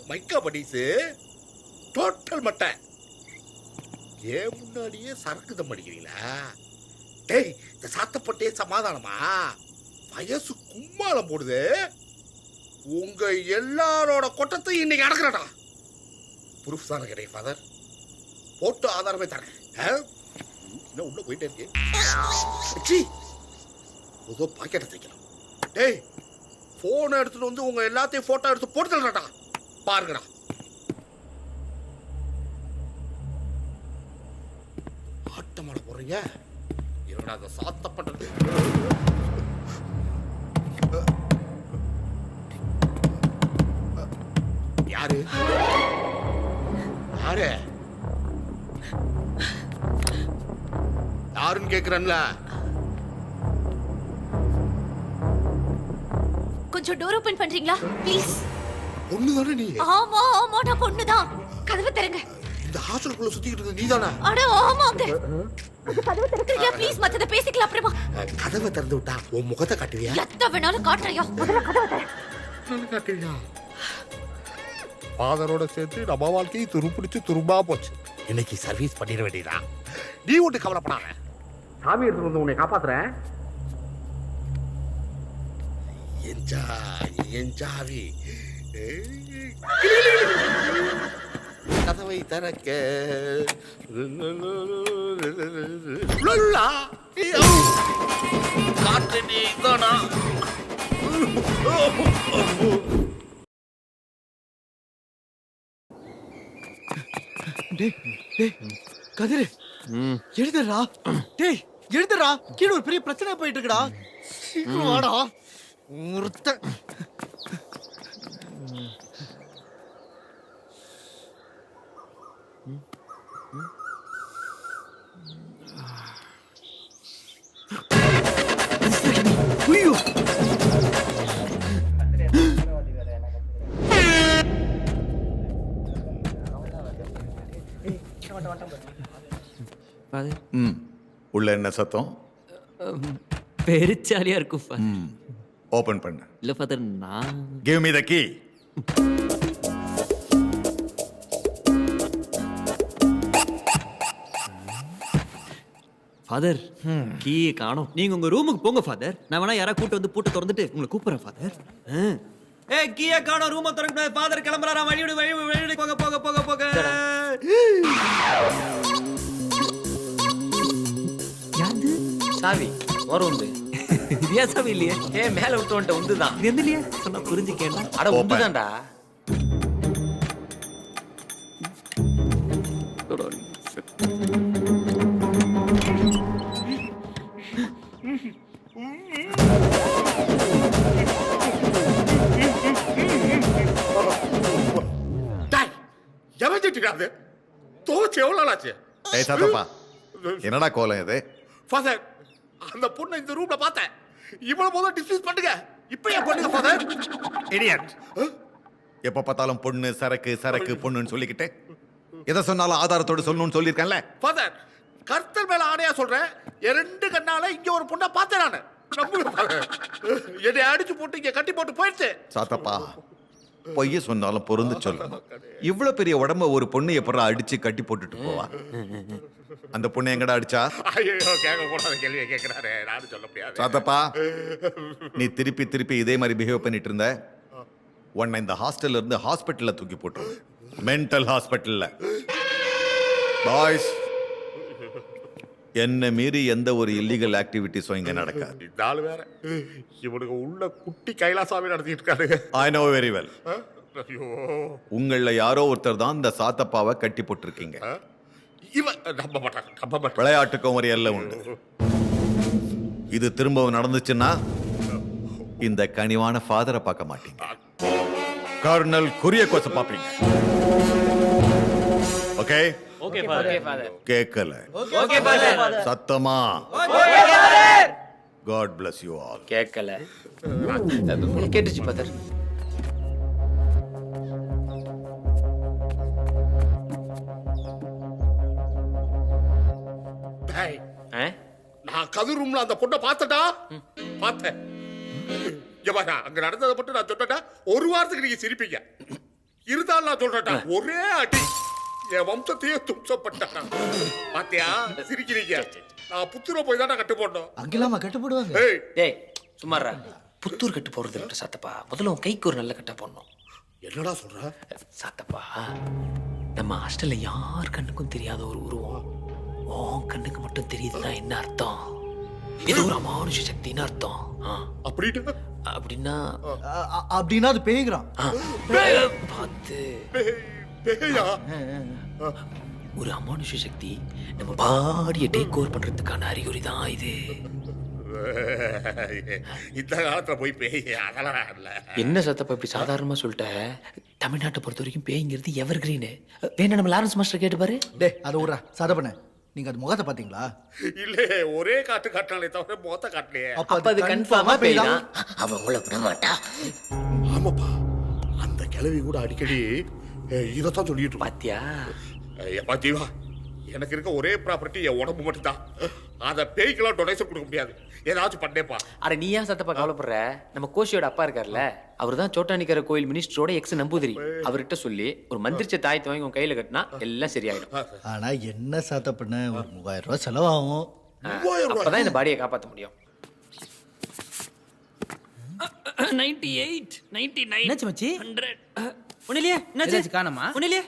மைக்கா படிசு total மட்டை. ஏன் முன்னாடியே சரக்கு தம் அடிக்கிறீங்களா? டேய், இந்த சாத்தப்பட்டே சமாதானமா? வயசு கும்மாளம் போடுது. உங்க எல்லாரோட கொட்டத்தையும் இன்னைக்கு அடக்குறடா. ப்ரூஃப் தானே கிடையாது ஃபாதர்? போட்டோ ஆதாரமே தரேன். இன்னும் உள்ள போயிட்டே இருக்கு. ஏதோ பாக்கெட்டை தைக்கலாம். டேய், போனை எடுத்துட்டு வந்து உங்க எல்லாத்தையும் போட்டோ எடுத்து போட்டு தரடா. பாருங்கடா. ஆட்டமாட போறீங்க. என்னடா அதை சாத்தப்பட்டது? யாரு யாரு யாருன்னு கேக்குறேன்ல. கொஞ்சம் டோர் ஓபன் பண்றீங்களா ப்ளீஸ்? பொண்ணுதானே நீ? ஆமா ஆமா, நான் பொண்ணுதான். கதவை திறங்க. இந்த ஹாஸ்டலுக்குள்ள சுத்திட்டு இருக்க நீதானே? அட ஆமாங்க. கதவை திறக்கறீங்களா ப்ளீஸ்? மத்தத பேசிக்கலாம் அப்புறமா. கதவை திறந்து விட்டா உன் முகத்தை காட்டுவியா? எத்த வேணாலும் காட்டுறியா? முதல்ல கதவை திற. நான் காட்டுவியா? ஃபாதரோட சேர்த்து நம்ம வாழ்க்கையை துருப்பிடிச்சு துரும்பா போச்சு. இன்னைக்கு சர்வீஸ் பண்ணிட வேண்டியதா. நீ ஒன்று கவலைப்படாத. சாமி எடுத்து வந்து உன்னை காப்பாத்துறேன். என்ஜாவி கதவை திறக்க காற்று நீதானா? கதிரு, எழுதுறா. டேய் எழுதுறா. கீழே ஒரு பெரிய பிரச்சனை போயிட்டு இருக்குடா. சீக்கிரம் வாடா. ஒருத்த ஐயோ, உள்ள என்ன சத்தம்? பெருச்சாலியா இருக்கும். ஓபன் பண்ணு. இல்ல ஃபாதர், நான் give me the key. Father, key காணோம். நீங்க உங்க ரூமுக்கு போங்க ஃபாதர். நான் வேணா யாரா கூட்டு வந்து பூட்டை திறந்துட்டு உங்களை கூப்பிடுறேன் ஃபாதர். ஏய், கீயை காணோம், ரூமை திறக்க ஃபாதர் கிளம்புறாரா. வழிவிடு வழிவிடு வழிவிடு. போக போக போக போக. யாது சாவி வரும் உண்டு. இதே சாவி இல்லையே. மேல விட்டு வந்துட்ட உண்டுதான். இது எந்த இல்லையா சொன்னா புரிஞ்சுக்கேன்டா. அட உண்டுதான்டா. என்னடா கோலம் இது? ஃபாதர், அந்த பொண்ணை இந்த ரூம்ல பார்த்தேன். இவ்வளவு போதும் டிஸ்மிஸ் பண்ணுங்க. இப்பயே பண்ணுங்க ஃபாதர். இடியட். எப்ப பார்த்தாலும் பொண்ணு சரக்கு சரக்கு பொண்ணுன்னு சொல்லிக்கிட்டு எதை சொன்னாலும் ஆதாரத்தோடு சொல்லணும்னு சொல்லியிருக்கேன்ல. ஃபாதர், கர்த்தர் மேல ஆணையா சொல்றேன். இரண்டு கண்ணால இங்க ஒரு பொண்ணை பார்த்தேன் நானு. என்னை அடிச்சு போட்டு இங்க கட்டி போட்டு போயிடுச்சு. சாத்தப்பா, பொய்ய சொன்னாலும் பொருந்து சொல்லணும். இவ்வளவு பெரிய உடம்ப ஒரு பொண்ணு எப்பறம் அடிச்சு கட்டி போட்டுட்டு போவா? அந்த பொண்ணு எங்கடா அடிச்சா? ஐயோ, கேட்க கூடாத கேள்வியை கேட்கிறாரு. நானும் சொல்ல முடியாது. சாத்தப்பா, நீ திருப்பி திருப்பி இதே மாதிரி பிஹேவ் பண்ணிட்டு இருந்த உன்னை இந்த ஹாஸ்டல்ல இருந்து ஹாஸ்பிட்டல்ல தூக்கி போட்டு, மென்டல் ஹாஸ்பிட்டல்ல. பாய்ஸ், என்ன மீறி எந்த ஒரு இல்லீகல் ஆக்டிவிட்டிஸும் இங்க நடக்காது. இந்த ஆளு வேற, இவனுக்கு உள்ள குட்டி கைலாசாமி நடத்திட்டு இருக்காரு. I know very well. ஐயோ, உங்கள யாரோ ஒருத்தர் தான் இந்த சாத்தப்பாவை கட்டி போட்டிருக்கீங்க. இவன் நம்ப மாட்டாங்க, நம்ப மாட்டாங்க. விளையாட்டுக்கும் ஒரு எல்லை உண்டு. இது திரும்பவும் நடந்துச்சுன்னா இந்த கனிவான ஃபாதரை பார்க்க மாட்டீங்க, கர்னல் குரியகோஸை பார்ப்பீங்க. ஓகே? Okay father. கேட்கல? Okay father. சத்தமா? Okay father. God bless you all. கேட்கல. கேட்டுச்சு ஃபாதர். டேய், ஆ? நான் கதிர் ரூம்ல அந்த பொண்ணை பார்த்தடா. பார்த்தேன். இங்க பாரு, அங்க நடந்ததை மட்டும் நான் சொன்னேன்டா, ஒரு வாரத்துக்கு நீங்க சிரிப்பீங்க. இருந்தாலும் நான் சொல்றேன்டா, ஒரே அடி என் வம்சத்தையே தும்சப்பட்டாடா. பாத்தியா சிரிக்கிறீங்க? நான் புத்தூர போய் தானே கட்டு போடணும். அங்கெல்லாமா கட்டு போடுவாங்க? ஏய், டேய் சும்மாறா. புத்தூர் கட்டு போறது இல்ல சாத்தப்பா. முதல்ல உன் கைக்கு ஒரு நல்ல கட்டா போடணும். என்னடா சொல்ற? சாத்தப்பா, நம்ம ஹாஸ்டல்ல யார் கண்ணுக்கும் தெரியாத ஒரு உருவம் உன் கண்ணுக்கு மட்டும் தெரியுதுன்னா என்ன அர்த்தம்? இது ஒரு அமானுஷ சக்தின்னு அர்த்தம். அப்படின்னு அப்படின்னா அப்படின்னா அது பேய்கிறான். பார்த்து பேயா? ஒரு அமானுஷ சக்தி நம்ம பாடியை டேக் ஓவர் பண்றதுக்கான அறிகுறி தான் இது. இந்த காலத்துல போய் பேய் அதெல்லாம் இல்ல. என்ன சத்தப்பா இப்படி சாதாரணமா சொல்லிட்ட? தமிழ்நாட்டை பொறுத்த வரைக்கும் பேய்ங்கிறது எவர் கிரீனு. வேணா நம்ம லாரன்ஸ் மாஸ்டர் கேட்டு பாரு. டேய் அதை விட்றா, சதை பண்ண. நீங்க அது முகத்தை பாத்தீங்களா? இல்ல, ஒரே காட்டு காட்டினாலே தவிர மொத்த காட்டலையே. அப்ப அப்ப அது கன்ஃபார்மா பேய் தான். அவ உள்ள விட மாட்டா. ஆமாப்பா, அந்த கிழவி கூட அடிக்கடி இதைத்தான் சொல்லிட்டு இருப்பா. பாத்தியா? ஏப்பா ஜீவா, எனக்கு இருக்க ஒரே ப்ராப்பர்ட்டி என் உடம்பு மட்டும்தான். அதை பேய்க்கெல்லாம் டொனேஷன் கொடுக்க முடியாது. ஏதாச்சும் பண்ணேப்பா. அட நீ ஏன் சத்தப்பா கவலைப்படுற? நம்ம கோஷியோட அப்பா இருக்கார்ல, அவர் தான் சோட்டானிக்கர கோயில் மினிஸ்டரோட எக்ஸ் நம்பூதிரி. அவர்கிட்ட சொல்லி ஒரு மந்திரிச்ச தாயத்தை வாங்கி உன் கையில கட்டினா எல்லாம் சரியாயிடும். ஆனா என்ன சாத்த பண்ண, ஒரு 3000 ரூபாய் செலவாகும். அப்பதான் இந்த பாடியை காப்பாற்ற முடியும். 98 99 என்னாச்சு மச்சி? 100 ஒண்ணுலயே என்னாச்சு? ஏதாச்சும் காணோமா? ஒண்ணுலயே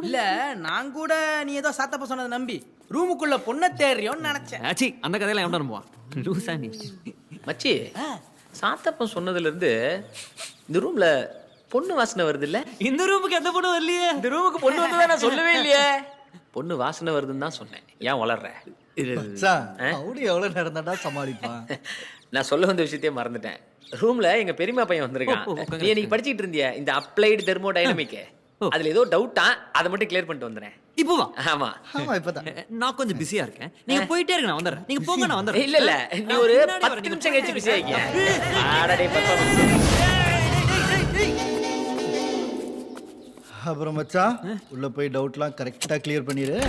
இல்ல நான் கூட நீ ஏதோ சாத்தப்ப சொன்னதை நம்பி ரூமுக்குள்ள பொண்ணை தேடுறியோன்னு நினைச்சேன். ஆச்சி அந்த கதையெல்லாம் எவன்டா நம்புவா? லூசா நீ. மச்சி, சாத்தப்பன் சொன்னதுல இருந்து இந்த ரூம்ல பொண்ணு வாசனை வருது இல்ல? இந்த ரூமுக்கு எந்த பொண்ணு வரலையே. இந்த ரூமுக்கு பொண்ணு வந்ததா நான் சொல்லவே இல்லையே. பொண்ணு வாசனை வருதுன்னு தான் சொன்னேன். ஏன் வளர்ற? மச்சான், அவரு எவ்வளவு நேரம் தான்டா சமாளிப்பான்? நான் சொல்ல வந்த விஷயத்தையே மறந்துட்டேன். ரூம்ல எங்க பெரியமா பையன் வந்திருக்கான். நீ இன்னைக்கு படிச்சிட்டு இருந்திய இந்த அப்ளைடு தெர்மோடைனமிக், அதுல ஏதோ டவுட்டா, அதை மட்டும் கிளியர் பண்ணிட்டு வந்துறேன். இப்போ வா. ஆமா, ஆமா இப்பதான். நான் கொஞ்சம் பிஸியா இருக்கேன். நீங்க போயிட்டே இருங்க, நான் வந்துடுறேன். நீங்க போங்க, நான் வந்துடுறேன். இல்ல இல்ல, நீ ஒரு 10 நிமிஷம் கழிச்சு பிஸி ஆகிக்க. ஆடடே அப்புறம் மச்சான், உள்ள போய் டவுட்லாம் கரெக்டா கிளியர் பண்ணிடு.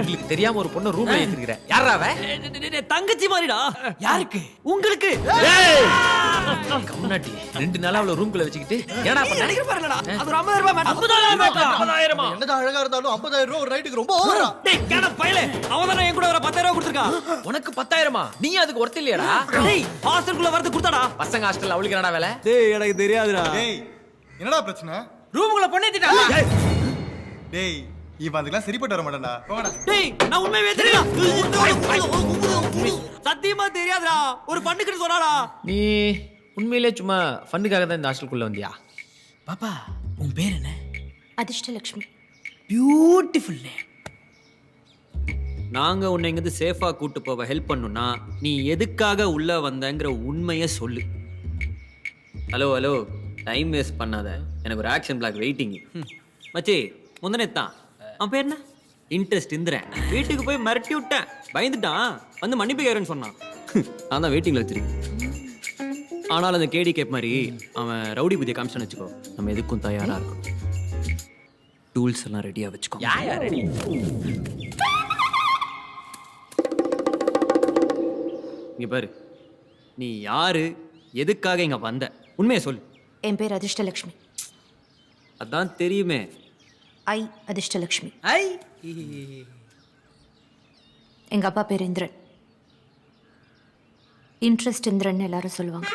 உங்களுக்கு தெரியாம ஒரு பொண்ணு ரூம்ல ஏத்திருக்கிற. யாரா அவ? தங்கச்சி மாதிரிடா. யாருக்கு? உங்களுக்கு. கம்னாட்டி 2 நாளா அவள ரூம்குள்ள வச்சுக்கிட்டு ஏடா பண்ண? நினைக்கிற பாருங்கடா, அது ஒரு 50,000 ரூபாய் மேட்டர். 50,000 என்னதான் அழகா இருந்தாலும் 50,000 ரூபாய் ஒரு நைட்டுக்கு ரொம்ப ஓவரா. டேய் கேன பயலே, அவன் தானே என் கூட வர 10,000 ரூபாய் கொடுத்திருக்கான். உனக்கு 10,000மா? நீ அதுக்கு ஒர்த் இல்லையாடா? டேய் ஹாஸ்டலுக்குள்ள வரது கொடுத்தாடா. பசங்க ஹாஸ்டல்ல அவளுக்கு என்னடா வேலை? டேய் எனக்கு தெரியாதுடா. டேய் என்னடா பிரச்சனை? ரூமுக்குள்ள பொண்ணை ஏத்திட்டாங்க. டேய் இவன் அதுக்கெல்லாம் சரிப்பட்டு வர மாட்டான்டா. போங்கடா. டேய் நான் உண்மையாவே தெரியல. சத்தியமா தெரியாதுடா. ஒரு பண்ணுக்குன்னு சொன்னாடா. நீ உண்மையிலே சும்மா ஃபண்டுக்காக தான் இந்த ஹாஸ்டலுக்குள்ள வந்தியா? பாப்பா உன் பேர் என்ன? அதிர்ஷ்டலட்சுமி. Beautiful name. நாங்க உன்னை இங்கிருந்து சேஃபா கூட்டு போவ ஹெல்ப் பண்ணுனா நீ எதுக்காக உள்ள வந்தங்கிற உண்மையை சொல்லு. ஹலோ ஹலோ, டைம் வேஸ்ட் பண்ணாத. எனக்கு ஒரு ஆக்ஷன் பிளாக் வெயிட்டிங். மச்சி முந்தனேத்தான் அவன் பேர் என்ன? இன்ட்ரெஸ்ட் இந்திரன். வீட்டுக்கு போய் மிரட்டி விட்டேன். பயந்துட்டான். வந்து மன்னிப்பு கேறேன்னு சொன்னான். நான் தான் வெயிட்டிங்ல வச்சிருக்கேன். ஆனால் அந்த கேடி கேப் மாதிரி அவன் ரவுடி புதிய காமிச்சான்னு வச்சுக்கோ, நம்ம எதுக்கும் தயாரா இருக்கும். டூல்ஸ் எல்லாம் ரெடியா வச்சுக்கோ. யா ரெடி? இங்க பாரு, நீ யாரு, எதுக்காக இங்க வந்த, உண்மையை சொல்லு. என் பேர் அதிர்ஷ்டலட்சுமி. அதான் தெரியுமே. ஐ அதிர்ஷ்டலட்சுமி. ஐ எங்க அப்பா பேர் இந்திரன். இன்ட்ரெஸ்ட் இந்திரன் எல்லாரும் சொல்லுவாங்க.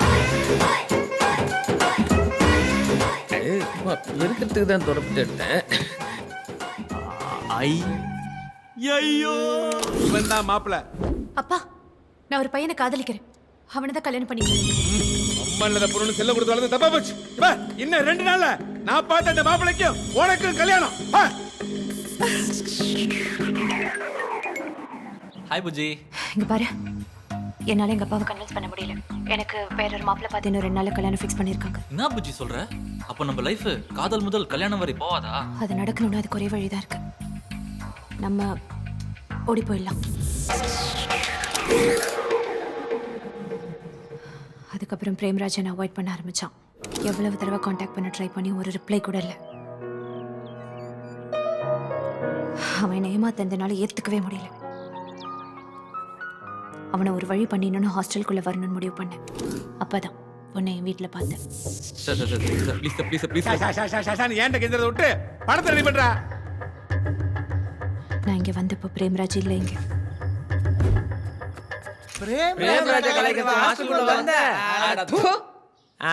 இருக்கிறதுக்கு தான் தொடர்பு எடுத்தேன். ஐ ஐயோ இவன் தான் மாப்பிள்ள. அப்பா நான் ஒரு பையனை காதலிக்கிறேன். அவனை தான் கல்யாணம் பண்ணிக்கிறேன். அம்மா இல்லாத பொருள் செல்ல கொடுத்து வளர்ந்து தப்பா போச்சு. பா, இன்னும் 2 நாள்ல நான் பார்த்த அந்த மாப்பிளைக்கும் உனக்கும் கல்யாணம். பா. ஹாய் புஜி. இங்க பாரு, என்னால எங்க அப்பாவை கன்வின்ஸ் பண்ண முடியல. எனக்கு வேற ஒரு மாப்பிள்ளை பார்த்து இன்னும் 2 நாள்ல கல்யாணம் ஃபிக்ஸ் பண்ணிருக்காங்க. என்ன புஜி சொல்ற? அப்ப நம்ம லைஃப் காதல் முதல் கல்யாணம் வரை போவாதா? அது நடக்கணும்னா அதுக்கு ஒரே வழிதான் இருக்கு. நம்ம ஓடி போயிடலாம். அதுக்கப்புறம் பிரேம்ராஜன் அவாய்ட் பண்ண ஆரம்பிச்சான். எவ்வளவு தடவை காண்டாக்ட் பண்ண ட்ரை பண்ணி ஒரு ரிப்ளை கூட இல்லை. அவன் ஏமாத்தனால ஏத்துக்கவே முடியல. அவனை ஒரு வழி பண்ணின்னு ஹாஸ்டலுக்குள்ள வரணும்னு முடிவு பண்ணேன். அப்பதான் உன்னை என் வீட்டுல பார்த்தேன். Sir please. நீ ஏன்டா கெஞ்சறத விட்டு படத்தை ரெடி பண்றா. நான் இங்க வந்தப்போ பிரேம்ராஜ் இல்லை. இங்க பிரேம்ராஜ கலைக்கு ஹாஸ்டலுக்குள்ள வந்த.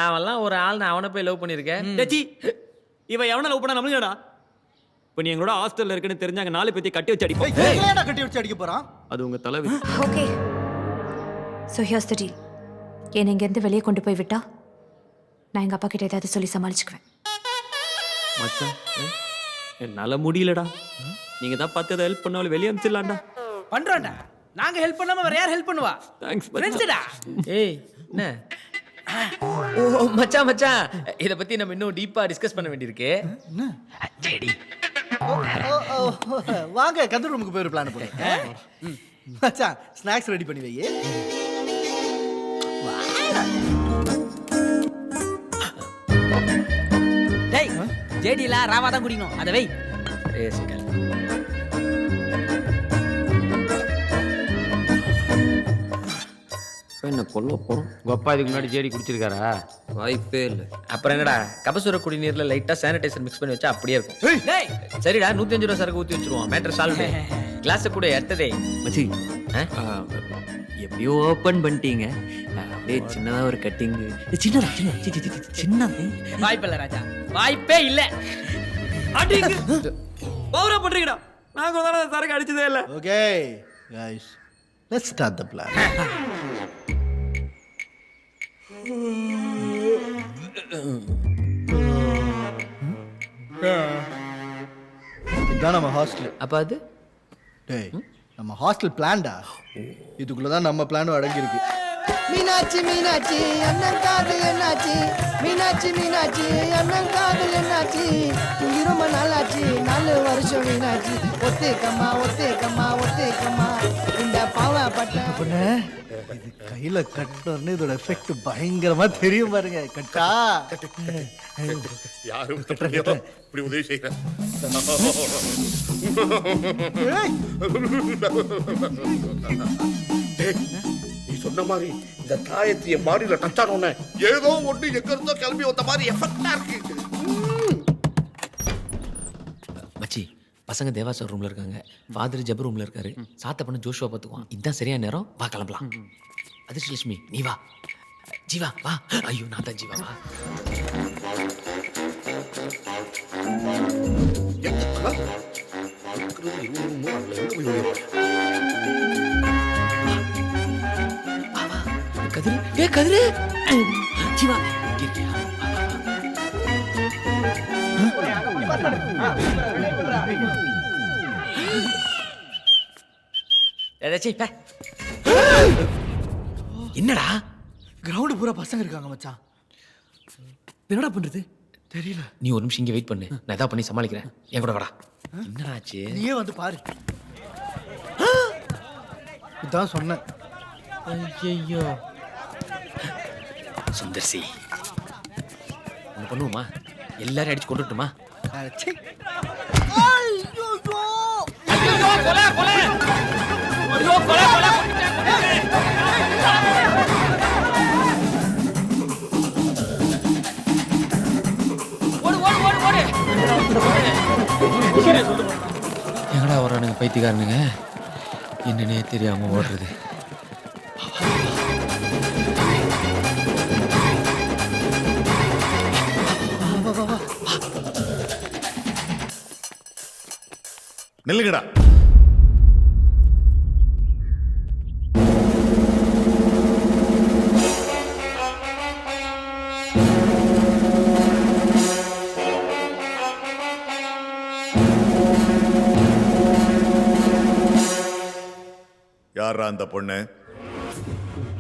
அவன்லாம் ஒரு ஆள், நான் அவனை போய் லவ் பண்ணியிருக்கேன். டச்சி, இவன் எவனை லவ் பண்ணா நம்மளுடா. இப்போ நீ எங்களோட ஹாஸ்டல்ல இருக்குன்னு தெரிஞ்சாங்க 4 பேத்தி கட்டி வச்சு அடிப்போம். ஏன்டா கட்டி வச்சு அடிக்க போறான்? அது உங்க தலைவி. Okay, so here's the deal. என்னை இங்கேருந்து வெளியே கொண்டு போய் விட்டா நான் எங்கள் அப்பா கிட்ட ஏதாவது சொல்லி சமாளிச்சுக்குவேன். மச்சான், என்னால முடியலடா. நீங்க தான் பார்த்து அதை ஹெல்ப் பண்ணாலும் வெளியே அனுப்பிச்சிடலாம்டா. பண்றோம்டா. நாங்க ஹெல்ப் பண்ணாம வேற யார் ஹெல்ப் பண்ணுவா? தேங்க்ஸ் ஃப்ரெண்ட்ஸ்டா. ஏய் என்ன? ஓ மச்சான், இத பத்தி நம்ம இன்னும் டீப்பா டிஸ்கஸ் பண்ண வேண்டியிருக்கு. ஜெடி, வாங்க கதிர் ரூமுக்கு போய் ஒரு பிளான் போடுறேன். மச்சான், ஸ்நாக்ஸ் ரெடி பண்ணி வை. டேய், ஜேடில ராவா தான் குடிக்கணும். அத வை. என்ன கொல்ல போறோம்? உங்க அப்பா இதுக்கு முன்னாடி ஜேடி குடிச்சிருக்காரா? வாய்ப்பே இல்லை. அப்புறம் என்னடா, கபசுர குடிநீர்ல லைட்டா சானிடைசர் மிக்ஸ் பண்ணி வச்சா அப்படியே இருக்கும். டேய், சரிடா, 105 ரூபா சரக்கு ஊத்தி வச்சிருவோம். Matter solve. கிளாஸ் கூட எட்டதே மச்சி. எப்படியோ ஓபன் பண்ணிட்டீங்க. அப்படியே சின்னதா ஒரு கட்டிங். சின்னது வாய்ப்பில்ல ராஜா, வாய்ப்பே இல்ல. அடிங்க பௌரா பண்றீங்கடா. நாங்க ஒரு தடவை சரக்கு அடிச்சதே இல்ல. Okay guys, let's start the plan. இதான் நம்ம ஹாஸ்டல். அப்ப அது டேய், நம்ம ஹாஸ்டல் பிளான்டா. இதுக்குள்ளதான் நம்ம பிளானும் அடங்கி இருக்கு. மீனாட்சி மீனாட்சி அண்ணன் காதல் என்னாச்சு? மீனாட்சி மீனாட்சி அண்ணன் காதல் என்னாச்சு? இங்க ரொம்ப நாளாச்சு, 4 வருஷம் மீனாட்சி. ஒத்தேக்கம்மா இந்த பாவப்பட்ட இது கையில கட்டணும்னு இதோட எஃபெக்ட் பயங்கரமா தெரியும் பாருங்க. கட்டா யாரும் இப்படி உதவி செய்யற. நீ சொன்ன மாதிரி இந்த தாயத்திய பாடியில டச் ஆனோன்னு ஏதோ ஒண்ணு எங்க இருந்தோ கிளம்பி வந்த மாதிரி எஃபெக்டா இருக்கு. மச்சி, பசங்க தேவா சார் ரூம்ல இருக்காங்க, ஃபாதர் ஜபர் ரூம்ல இருக்காரு, சாத்த பண்ண ஜோஷுவா பாத்துக்குவான். இதுதான் சரியான நேரம். வா கிளம்பலாம். அதிர்ஷ்டலட்சுமி நீ வா. ஜீவா வா. ஐயோ நான் தான் ஜீவா வா. கதிரு, ஏ கதிரு, ஜீவா இங்க இருக்கியா? என்னடா கிரவுண்ட் பூரா பசங்க இருக்காங்க மச்சான். என்னடா பண்றது தெரியல. நீ ஒரு நிமிஷம் இங்க வெயிட் பண்ணு, நான் ஏதாவது பண்ணி சமாளிக்கிறேன். என் கூட வாடா. என்னடா ஆச்சு? நீயே வந்து பாரு. இதான் சொன்னேன். ஐயோ சுந்தர்சி, ஒண்ணு பண்ணுவோமா? எல்லாரும் அடிச்சு கொண்டுட்டுமா? ச்சே. எங்கடா வர்றானுங்க பைத்தியக்காரனுங்க? என்னன்னே தெரியாம ஓடுறது. நில்லுங்கடா. யாரா அந்த பொண்ணு?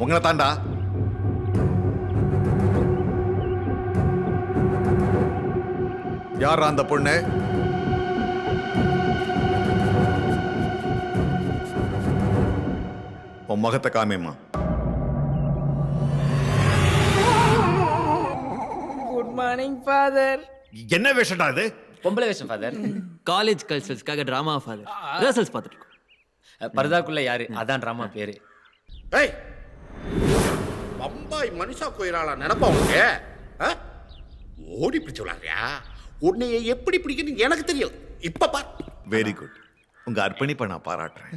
உங்களை தாண்டா. யாரா அந்த பொண்ணு? உன் முகத்தை காமியம்மா. Good morning father. என்ன வேஷடா இது? பொம்பளை வேஷம் ஃபாதர். காலேஜ் கல்ச்சர்ஸ்க்காக ட்ராமா ஃபாதர் ரிஹர்சல்ஸ் பார்த்துட்டு இருக்கோம். பரதாக்குள்ள யாரு? அதான் ட்ராமா பேரு. ஏய் பம்பாய் மனுஷா கோயிலாளா நினைப்பா உனக்கு? ஓடி பிடிச்சு விளாடுறியா? உன்னைய எப்படி பிடிக்கணும் எனக்கு தெரியும். இப்ப பார். Very good. உங்க அர்ப்பணிப்பை நான் பாராட்டுறேன்.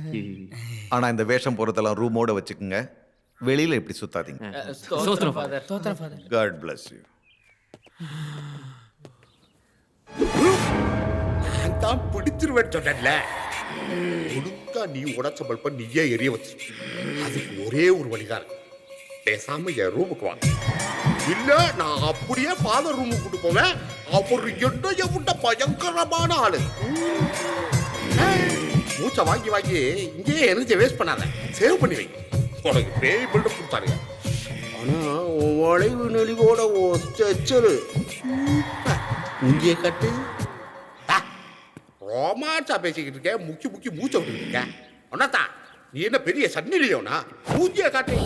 ஆனா இந்த வேஷம் போறதெல்லாம் ரூமோட வச்சுக்கோங்க. வெளியில இப்படி சுத்தாதீங்க. ஸ்தோத்திரம் ஃபாதர். ஸ்தோத்திரம் ஃபாதர். God bless you. நான் தான் பிடிச்சிருவேன் சொன்னேன்ல. ஒழுங்கா நீ உடச்ச பல்ப நீயே எரிய வச்சு. அதுக்கு ஒரே ஒரு வழிதான் இருக்கு. பேசாம என் ரூமுக்கு வாங்க. இல்ல நான் அப்படியே ஃபாதர் ரூமுக்கு கூட்டு போவேன். அவர் என்ன விட்ட பயங்கரமான ஆளு. மூச்சை வாங்கி வாங்கி இங்கேயே எனர்ஜி வேஸ்ட் பண்ணாத. சேவ் பண்ணி வை. உனக்கு பேய் பில்டப் கொடுத்தாருங்க. ஆனா வளைவு நெளிவோட ஒச்சரு இங்கே கட்டு ரோமான்ஸா பேசிக்கிட்டு இருக்க. முக்கி முக்கி மூச்சை விட்டுக்கிட்டு இருக்க. ஒன்னதான் நீ என்ன பெரிய சன்னிலியோனா? மூஞ்சிய காட்டு.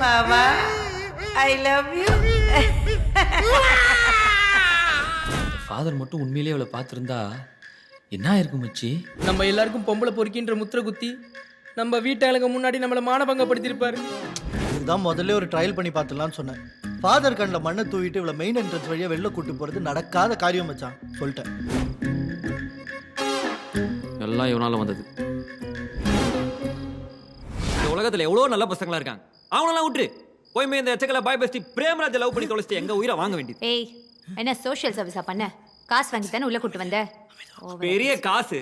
மாமா ஐ லவ் யூ. ஃபாதர் மட்டும் உண்மையிலேயே அவளை பார்த்துருந்தா என்ன இருக்கும் மச்சி? நம்ம எல்லாருக்கும் பொம்பளை பொறுக்கின்ற முத்திர குத்தி நம்ம வீட்டாளுங்க முன்னாடி நம்மளை மானபங்கப்படுத்திருப்பாரு. இதுதான் முதல்ல ஒரு ட்ரையல் பண்ணி பார்த்துலான்னு சொன்னேன். ஃபாதர் கண்ணில் மண்ணை தூவிட்டு இவ்வளோ மெயின் என்ட்ரன்ஸ் வழியாக வெளில கூட்டு போகிறது நடக்காத காரியம் மச்சான். சொல்லிட்டேன். எல்லாம் இவனால வந்தது. இந்த உலகத்துல எவ்வளவு நல்ல பசங்களா இருக்காங்க. அவனெல்லாம் விட்டு போய் இந்த எச்சக்கல பாய் பெஸ்டி பிரேமராஜ லவ் பண்ணி தொலைச்சிட்டு எங்க உயிரை வாங்க வேண்டியது. ஏய் என்ன சோஷியல் சர்வீஸா பண்ண? காசு வாங்கி தானே உள்ள கூட்டு வந்த. பெரிய காசு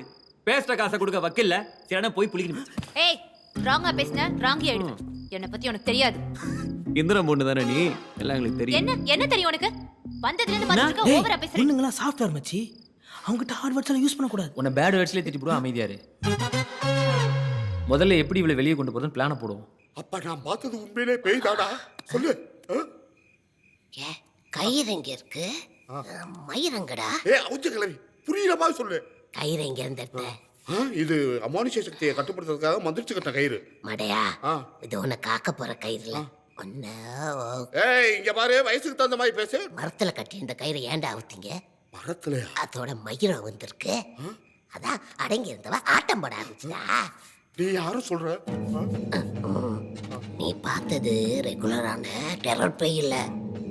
பேஸ்ட காசை கொடுக்க வக்கில்ல. சரியான போய் புளிக்கணும். ஏய் ராங்கா பேசின ராங்கி ஆயிடுவேன். என்னை பத்தி உனக்கு தெரியாது. இந்திரம் பொண்ணு தானே நீ? எல்லாம் எங்களுக்கு தெரியும். என்ன என்ன தெரியும் உனக்கு? வந்ததுல இருந்து பார்த்துக்க ஓவரா பேசுறீங்க. பொண்ணுங்களா சாஃப்ட்வேர் மச்சி. அவங்ககிட்ட ஹார்ட் வேர்ட்ஸ் எல்லாம் யூஸ் பண்ண கூடாது. உன்னை பேட் வேர்ட்ஸ்லேயே திட்டி போடுவோம். அமைதியாரு. முதல்ல எப்படி இவளை வெளியே கொண்டு போகிறதுன்னு பிளானை போடுவோம். அப்ப நான் பார்த்தது உண்மையிலே பேய் தானா? சொல்லு. கயிறு எங்க இருக்கு? மயிரங்கடா. அவுஞ்ச கிளவி புரியுற மாதிரி சொல்லு. கயிறு எங்க இருந்து எடுத்த? இது அமானுஷ சக்தியை கட்டுப்படுத்துறதுக்காக மந்திரிச்சு கட்ட கயிறு. மடையா இது உன்னை காக்க போற கயிறுல. ஏய் இங்க பாரு, வயசுக்கு தகுந்த மாதிரி பேசு. மரத்துல கட்டி இந்த கயிறு ஏன்டா அவுத்தீங்க? மரத்துல அதோட மயிரம் வந்திருக்கு. அதான் அடங்கி இருந்தவ ஆட்டம் போட ஆரம்பிச்சுடா. நீ யாரும் சொல்ற? நீ பார்த்தது ரெகுலரான டெரர் பேய் இல்ல,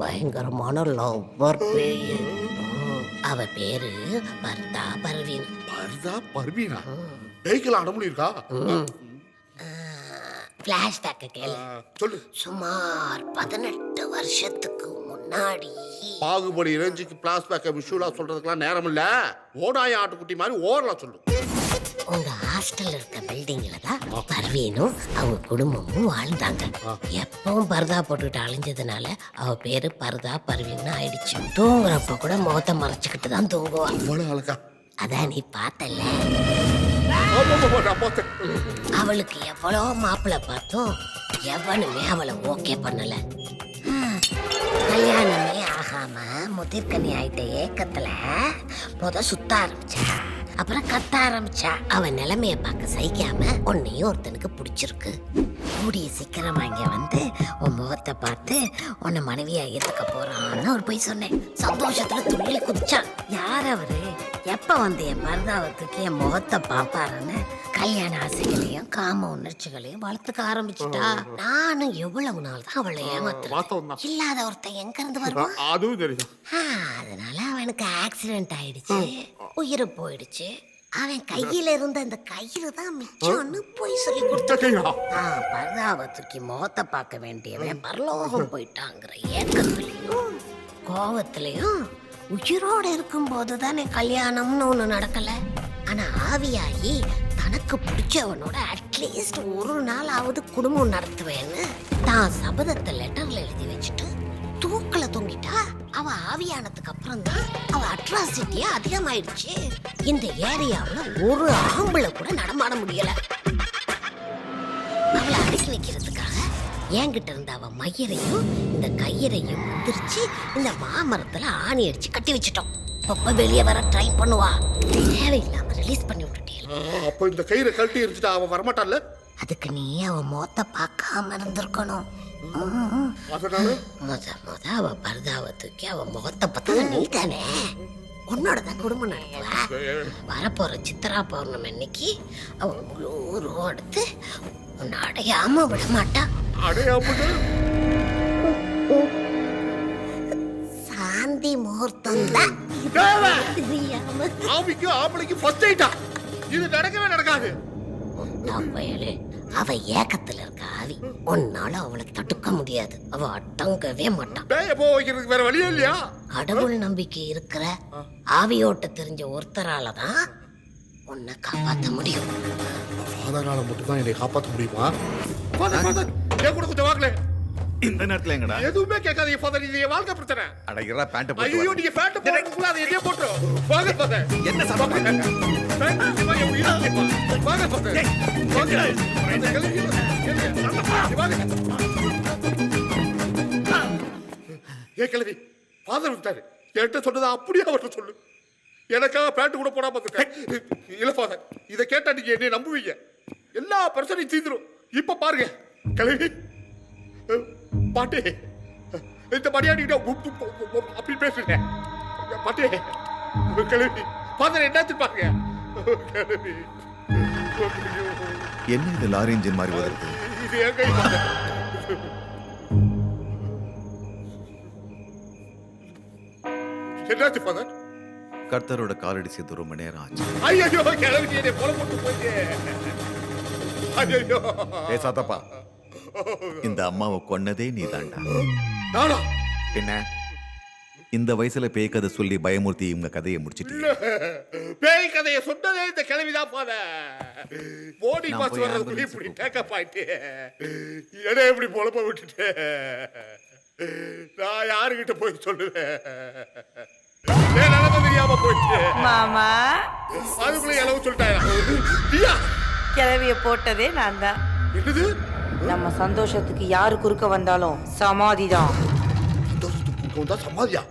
பயங்கரமான லவ்வர் பேய். அவ பேரு பர்தா பர்வீன். பர்தா பர்வீனா? பேய்க்கெல்லாம் அடமொழி இருக்கா? பிளாஷ்பேக்க கேளு. சொல்லு. சுமார் 18 வருஷத்துக்கு முன்னாடி பாகுபலி ரேஞ்சுக்கு பிளாஷ்பேக்க விஷுவலா சொல்றதுக்கெல்லாம் நேரம் இல்ல. ஓடாய ஆட்டுக்குட்டி மாதிரி ஓரலாம் சொல்லு. உங்க ஹாஸ்டல்ல இருக்க பில்டிங்ல தான் பர்வீனும் அவங்க குடும்பமும் வாழ்ந்தாங்க. எப்பவும் பர்தா போட்டுக்கிட்டு அழிஞ்சதுனால அவ பேரு பர்தா பர்வீன் ஆயிடுச்சு. தூங்குறப்ப கூட முகத்தை மறைச்சுக்கிட்டு தான் தூங்குவா. அதான் நீ பார்த்தல. அவளுக்கு எவ்வளோ மாப்பிள்ளை பார்த்தோம், எவனுமே அவளை ஓகே பண்ணல. கல்யாணமே ஆகாம முதிர்கனி ஆயிட்ட ஏக்கத்துல சுத்த ஆரம்பிச்சா. அப்புறம் கத்த ஆரம்பிச்சா. அவன் நிலைமைய பார்க்க சகிக்காம உன்னையும் ஒருத்தனுக்கு பிடிச்சிருக்கு. கூடிய சீக்கிரமா இங்க வந்து உன் முகத்தை பார்த்து உன்னை மனைவியா ஏத்துக்க போறான்னு ஒரு போய் சொன்னேன். சந்தோஷத்துல துள்ளி குதிச்சான். யார் அவரு? எப்ப வந்து என் பரதாவை தூக்கி என் முகத்தை பாப்பாருன்னு கல்யாண ஆசைகளையும் காம உணர்ச்சிகளையும் வளர்த்துக்க ஆரம்பிச்சுட்டா. நானும் எவ்வளவு நாள் தான் அவளை ஏமாத்துறேன். இல்லாத ஒருத்தன் எங்க இருந்து வருவான்? அதனால அவனுக்கு ஆக்சிடென்ட் ஆயிடுச்சு, உயிர் போயிடுச்சு. அவன் கையில இருந்த அந்த கயிறு தான் மிச்சம்னு போய் சொல்லி கொடுத்தான். பரதாவை தூக்கி முகத்தை பார்க்க வேண்டியவன் பரலோகம் போயிட்டாங்கிற ஏக்கத்திலையும் கோவத்திலையும் உயிரோட இருக்கும் போதுதானே கல்யாணம்னு ஒண்ணு நடக்கல. ஆனா ஆவியாகி தனக்கு பிடிச்சவனோட அட்லீஸ்ட் ஒரு நாளாவது குடும்பம் நடத்துவேன்னு தான் சபதத்தை லெட்டர்ல எழுதி வச்சுட்டு தூக்கல தொங்கிட்டா. அவ ஆவியானதுக்கு அப்புறம் தான் அவ அட்ராசிட்டியே அதிகமாயிடுச்சு. இந்த ஏரியாவுல ஒரு ஆம்பளை கூட நடமாட முடியல. அவளை அடக்கி வைக்கிறதுக்காக என்கிட்ட இருந்த அவ மயிரையும் இந்த கயிறையும் திருச்சி இந்த மாமரத்துல ஆணி அடிச்சு கட்டி வச்சுட்டோம். அப்ப வெளியே வர ட்ரை பண்ணுவா. தேவையில்லாம ரிலீஸ் பண்ணி விட்டுட்டேன். அப்போ இந்த கயிறை கழட்டி இருந்துட்டா அவன் வரமாட்டான்ல? அதுக்கு நீ அவ மொத்த பார்க்காம இருந்திருக்கணும். அதனால முத அவ பரதாவை தூக்கி அவ முகத்தை பார்த்தா நீ தானே உன்னோட தான் குடும்பம் நடத்துவ. வரப்போற சித்ரா பௌர்ணமி அன்னைக்கு அவ முழு உருவம் எடுத்து உன்னை அடையாம விட மாட்டா. அடையாம சாந்தி முகூர்த்தம் தான். ஆவிக்கு ஆம்பளைக்கு ஃபர்ஸ்ட் ஐட்டா. இது நடக்கவே நடக்காது. பயலே, அவ ஏக்கத்துல இருக்க ஆவி. உன்னால அவளை தடுக்க முடியாது. அவ அடங்கவே மாட்டான். பேய போக வைக்கிறதுக்கு வேற வழியே இல்லையா? கடவுள் நம்பிக்கை இருக்கிற ஆவியோட்ட தெரிஞ்ச ஒருத்தரால தான் உன்னை காப்பாற்ற முடியும். ஃபாதரால மட்டும் தான் என்னை காப்பாற்ற முடியுமா? ஃபாதர் ஃபாதர் ஏன் கூட கொஞ்சம் வாங்கல. இந்த நேரத்துல எங்கடா? எதுவுமே கேட்காதீங்க ஃபாதர், இது என் வாழ்க்கை பிரச்சனை. அட இரா பேண்ட் போட்டு. ஐயோ நீங்க பேண்ட் போடுறதுக்குள்ள அதை எதையோ போட்டு வாங்க ஃபாதர். என்ன சாப்பிடுங்க? பேண்ட் சும்மா என் உயிரை கேப்பா. வாங்க ஃபாதர். வாங்க. அந்த கழுவி வாங்க. ஏ கிழவி, ஃபாதர் விட்டாரு. என்கிட்ட சொன்னதை அப்படியே அவர்கிட்ட சொல்லு. எனக்காக பேண்ட் கூட போடாம இருக்கேன். இல்ல ஃபாதர், இதை கேட்டா நீங்க என்னை நம்புவீங்க. எல்லா பிரச்சனையும் தீந்துரும். இப்ப பாருங்க கிழவி பாட்டி, இந்த மரியாதை அப்படி பேசுறேன் பாட்டி. கிழவி ஃபாதர் என்ன பாருங்க. கிழவி என்ன இது லாரி இன்ஜின் மாதிரி வருது? இது என் கை ஃபாதர். என்னாச்சு ஃபாதர்? கர்த்தரோட காலடி சேர்த்து ரொம்ப நேரம் ஆச்சு. ஐயோ கிழவி என்னை கொலை போட்டு போச்சு. ஐயோ பேசாதப்பா. இந்த அம்மாவை கொன்னதே நீதான்டா. நானா? என்ன இந்த வயசுல பேய் கதை சொல்லி பயமுறுத்தி இவங்க கதையை முடிச்சிட்டீங்க. பேய் கதையை சொன்னதே இந்த கிழவிதான் ஃபாதர். போடி நான் பாஸ் போய் வர்றதுக்குள்ள ambulance இப்படி டேக்கப் ஆயிட்டு என்ன இப்படி பொழப்ப விட்டுட்டு நான் யாருகிட்ட போய் சொல்லுவேன்? நிலைமை தெரியாம போயிட்டு மாமா அதுக்குள்ள இளவு சொல்லிட்டாயா? கிளவிய போட்டதே நான் தான். என்னது? நம்ம சந்தோஷத்துக்கு யாரு குறுக்க வந்தாலும் சமாதிதான். சந்தோஷத்துக்கு குறுக்க வந்தா சமாதியா?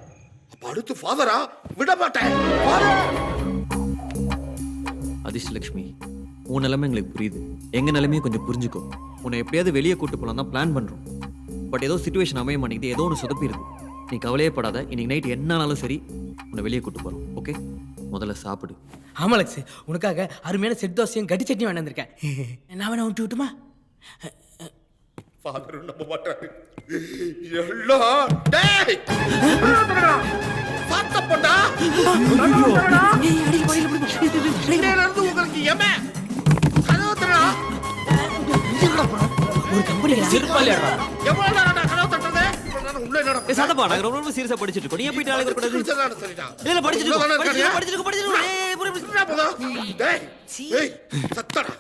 அப்ப அடுத்து ஃபாதரா? விட மாட்டேன். அதிர்ஷ்டலட்சுமி, உன் நிலைமை எங்களுக்கு புரியுது. எங்க நிலைமையை கொஞ்சம் புரிஞ்சுக்கோ. உன்னை எப்படியாவது வெளியே கூட்டு போலாம் தான் பிளான் பண்றோம். பட் ஏதோ சிச்சுவேஷன் அமைய மாட்டேங்குது, ஏதோ ஒன்று சொதப்பிடுது. நீ கவலையே படாத. இன்னைக்கு நைட் என்னாலும் சரி உன்னை வெளியே கூட்டு போறோம். ஓகே, முதல்ல சாப்பிடு. ஆமா லக்ஸ், உனக்காக அருமையான செட் தோசையும் கடி சட்னியும் வேண்டாம் இருக்கேன். நான் வேணா விட்டு விட்டுமா? ஃபாதர் நம்ப மாட்டாரு. எல்லாம் டேய் பாத்த போடா. இன்னையில இருந்து உங்களுக்கு எமே கனவு தரடா. ஒரு கம்பெனில சிறுபால் ஏறா. எவ்வளவு நேரம்டா கனவு தட்டறது? இவ்வளவு நேரம் உள்ள என்னடா? ஏய் சாதப்பா, நான் ரொம்ப சீரியஸா படிச்சிட்டு இருக்கோம். நீ போய் ஆளுங்க கூடாது. சரிடா. இல்ல படிச்சிட்டு இருக்கோம். ஏய் என்ன போதா? டேய் ஏய் சத்தடா.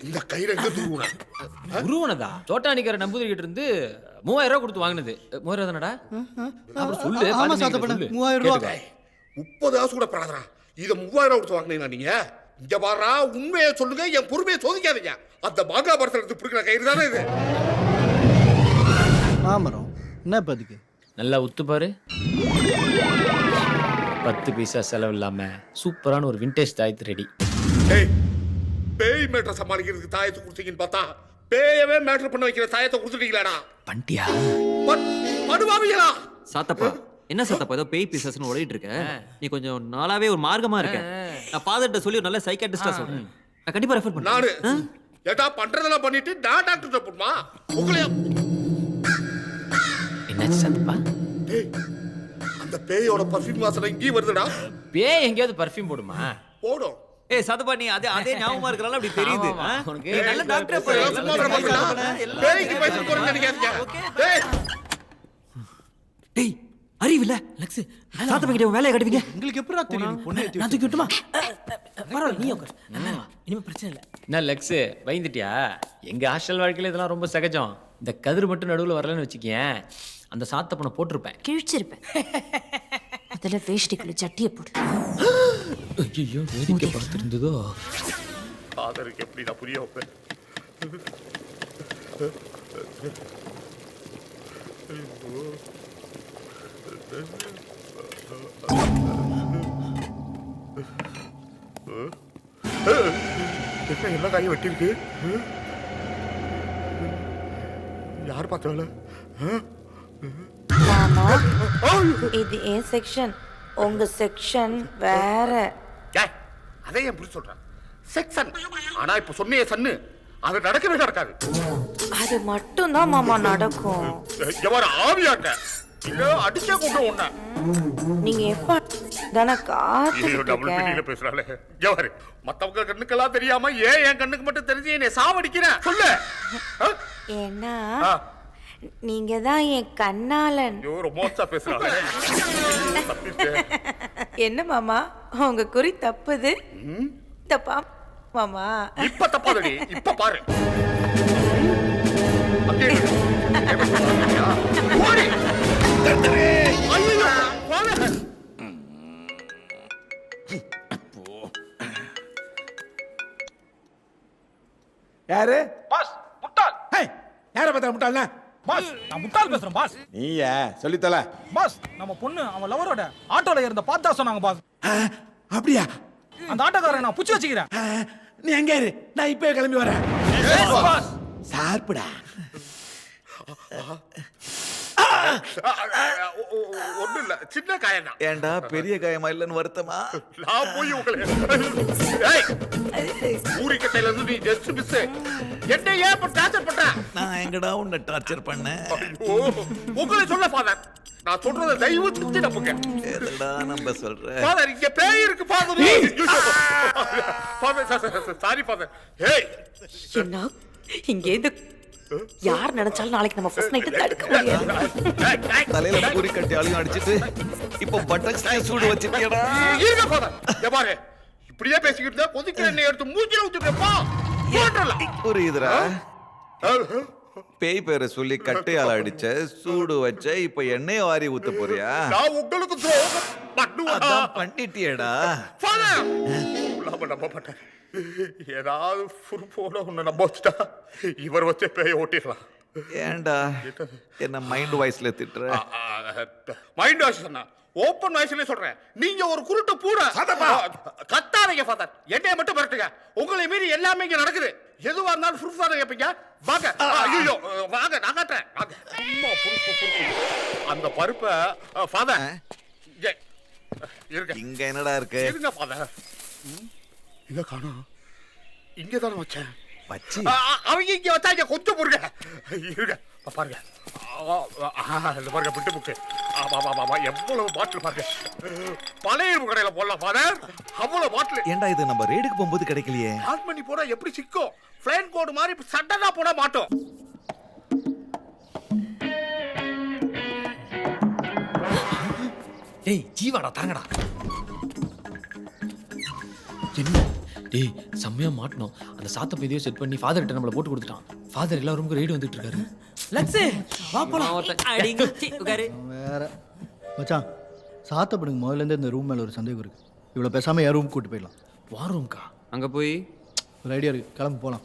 இந்த கயிறை எங்க தூக்குறா? உருவனதா சோட்டானிக்கிற நம்பூதிரிகிட்ட இருந்து 3000 ரூபாய் கொடுத்து வாங்கினது. 3000 தானடா? அப்புறம் சொல்லு. ஆமா சாத்தப்பட 3000 ரூபாய். 30 காசு கூட படாதடா. இத 3000 கொடுத்து வாங்குனீங்களா நீங்க? இங்க பாரா, உண்மையை சொல்லுங்க, என் பொறுமையை சோதிக்காதீங்க. அந்த மகாபாரதத்துல இருந்து பிடிக்கிற கயிறு தானே இது? மாமரம் என்ன பதிக்கு? நல்லா உத்து பாரு. 10 பைசா செலவு இல்லாம சூப்பரான ஒரு விண்டேஜ் தாயத்து ரெடி. ஏய், பேய் மேட்டர் சமாளிக்கிறதுக்கு தாயத்தை கொடுத்தீங்கன்னு பார்த்தா பேயவே மேட்டர் பண்ண வைக்கிற தாயத்தை கொடுத்துட்டீங்களாடா? பண்டியா பண்ணுவாங்களா? சாத்தப்பா, என்ன சாத்தப்பா ஏதோ பேய் பிசாசுன்னு ஓடிட்டு இருக்க? நீ கொஞ்சம் நாளாவே ஒரு மார்க்கமா இருக்க. நான் ஃபாதர்ட்ட சொல்லி ஒரு நல்ல சைக்காட்ரிஸ்டா சொல்றேன். நான் கண்டிப்பா ரெஃபர் பண்றேன். நானு ஏடா பண்றதெல்லாம் பண்ணிட்டு நான் டாக்டர்ட்ட போடுமா? உங்களே என்னாச்சு சாந்தப்பா? டேய், அந்த பேயோட பர்ஃபியூம் வாசனை இங்கேயும் வருதுடா. பேய் எங்கேயாவது பர்ஃபியூம் போடுமா? போடும். ஏய் சாத்தப்பா, நீ அதே ஞாபகமா இருக்கறனால அப்படி தெரியுது. உனக்கு நீ நல்ல டாக்டரா போய் சும்மா விட மாட்டேன்டா. பேய்க்கு பைசா போறேன்னு நினைக்காதீங்க. டேய் டேய், அறிவில்ல லக்ஸ் சாத்தப்ப கிட்ட வேலையை கட்டுவீங்க. உங்களுக்கு எப்படா தெரியும் நீ பொண்ணு ஏத்தி நான் தூக்கி விட்டுமா பரவாயில்ல நீ உட்கார் நல்லா வா இனிமே பிரச்சனை இல்லை. என்ன லக்ஸு பயந்துட்டியா? எங்க ஹாஸ்டல் வாழ்க்கையில இதெல்லாம் ரொம்ப சகஜம். இந்த கதிர் மட்டும் நடுவில் வரலன்னு வச்சுக்கேன், அந்த சாத்தப்பனை போட்டிருப்பேன். கிழிச்சிருப்பேன். அதில் வேஷ்டிக்குள்ள சட்டியை போடு. ஐயோ வேடிக்கை பார்த்துருந்ததோ. ஃபாதருக்கு எப்படி நான் புரிய வைப்பேன்? என்ன காய் வெட்டிருக்கு? யார் பார்த்தால? மாமா இது என் செக்ஷன், உங்க செக்ஷன் வேற. அதே என் புரிச்சு சொல்றேன் செக்ஷன். ஆனா இப்ப சொன்னியே சன்னு, அது நடக்கவே நடக்காது. அது மட்டும் தான் மாமா நடக்கும். எவர ஆவியாட்ட இல்ல அடிச்சே கொண்டு உன்ன. நீங்க எப்ப தான டபுள் மீனிங்ல பேசுறாளே. எவரு மத்தவங்க கண்ணுக்கெல்லாம் தெரியாம ஏன் என் கண்ணுக்கு மட்டும் தெரிஞ்சு என்னை சாவடிக்கிறேன் சொல்லு. ஏன்னா நீங்க தான் என் கண்ணாளன். மோசா பேசுறாளே. என்ன மாமா உங்க குறி தப்புது? தப்பா மாமா? இப்ப தப்பாதடி, இப்ப பாரு. யாரு பாஸ்? முட்டாள். யார பார்த்தா முட்டாள்னா? பாஸ் நான் முட்டாள் பேசுறேன் பாஸ். நீயா சொல்லித்தல பாஸ். நம்ம பொண்ணு அவன் லவரோட ஆட்டோல இருந்த பார்த்தா சொன்னாங்க பாஸ். அப்படியா? அந்த ஆட்டோக்காரன் நான் புடிச்சு வச்சுக்கிறேன். நீ எங்க இரு, நான் இப்பவே கிளம்பி வரேன். பாஸ் சார்புடா. ஒண்ணும் இல்ல, சின்ன காயம். ஏண்டா பெரிய காயமா இல்லன்னு வருத்தமா? நான் போய் உங்களை ஊரிக்கட்டையில இருந்து நீ ஜஸ்ட் மிஸ். என்ன ஏன் இப்ப டார்ச்சர் பண்ற? நான் எங்கடா உன்னை டார்ச்சர் பண்ணேன்? உங்களை சொல்ல ஃபாதர், நான் சொல்றத தயவு செஞ்சு நம்புங்க. எதடா நம்ப சொல்ற? ஃபாதர் இங்க பேய் இருக்கு ஃபாதர். Father sorry father. ஏய் என்ன இங்க இருந்து யார் நினைச்சாலும் நாளைக்கு நம்ம ஃபர்ஸ்ட் நைட் தடுக்க முடியாது. தலையில பூரி கட்டி அழியும் அடிச்சிட்டு இப்ப பட்டக்ஸ்ல சூடு வச்சிட்டியடா. இருங்க ஃபாதர். ஏ பாரு இப்படியே பேசிக்கிட்டு இருந்தா கொதிக்கிற எண்ணெய் எடுத்து மூஞ்சில ஊத்திட்டேப்பா. புரியுதுடா. பேய் பேரை சொல்லி கட்டையால அடிச்ச சூடு வச்ச இப்ப எண்ணெய் வாரி ஊத்த போறியா? நான் உங்களுக்கு துரோகம் பண்ணுவேனா? பண்ணிட்டியேடா ஃபாதர். நம்ப மாட்டேன். ஏதாவது ஃபுர்போட உன்னை நம்ப வச்சுட்டா இவர் வச்ச பேய ஓட்டிடலாம். ஏண்டா என்ன மைண்ட் வாய்ஸ்ல திட்டுற? மைண்ட் வாய்ஸ் சொன்னா ஓப்பன் வாய்ஸ்ல சொல்றேன். நீங்க ஒரு குருட்டு பூரா கத்தாதீங்க ஃபாதர். என்னைய மட்டும் மிரட்டுங்க. உங்களை மீறி எல்லாமே இங்க நடக்குது. எதுவா இருந்தாலும் ப்ரூஃப் தானே கேட்பீங்க. வாங்க. ஐயோ வாங்க, நான் காட்டுறேன். வாங்க. சும்மா ப்ரூஃப். அந்த பருப்பை ஃபாதர் இருங்க. இங்க என்னடா இருக்கு? இருங்க ஃபாதர். இங்க காணோம். இங்க தானே வச்சேன். வச்சி அவங்க இங்க வச்சாங்க. கொஞ்சம் பொறுங்க. இருங்க பாருங்க. இந்த பாருங்க பிட்டு புக்கு. எவ்வளவு பாட்டில் பாருங்க. பழைய கடையில போடலாம் ஃபாதர். அவ்வளவு பாட்டில். ஏண்டா இது நம்ம ரேடுக்கு போகும்போது கிடைக்கலையே. ஆன் பண்ணி போனா எப்படி சிக்கும்? ஃப்ளைன் கோட் மாதிரி சட்டனா போட மாட்டோம். டேய் ஜீவாடா தாங்கடா. என்ன டேய் செம்மையா மாட்டணும். அந்த சாத்தப்ப இதையோ செட் பண்ணி ஃபாதர் கிட்ட நம்மள போட்டு கொடுத்துட்டான். ஃபாதர் எல்லா ரூமுக்கு ரைடு வந்துட்டு இருக்காரு. லக்ஸ் வா போலாம். உட்காரு. வேற மச்சான், சாத்தப்படுங்க. முதல்ல இருந்து இந்த ரூம் மேல ஒரு சந்தேகம் இருக்கு. இவ்வளவு பேசாம என் ரூம் கூட்டு போயிடலாம். வா ரூம்க்கா? அங்க போய் ஒரு ஐடியா இருக்கு. கிளம்பு போலாம்.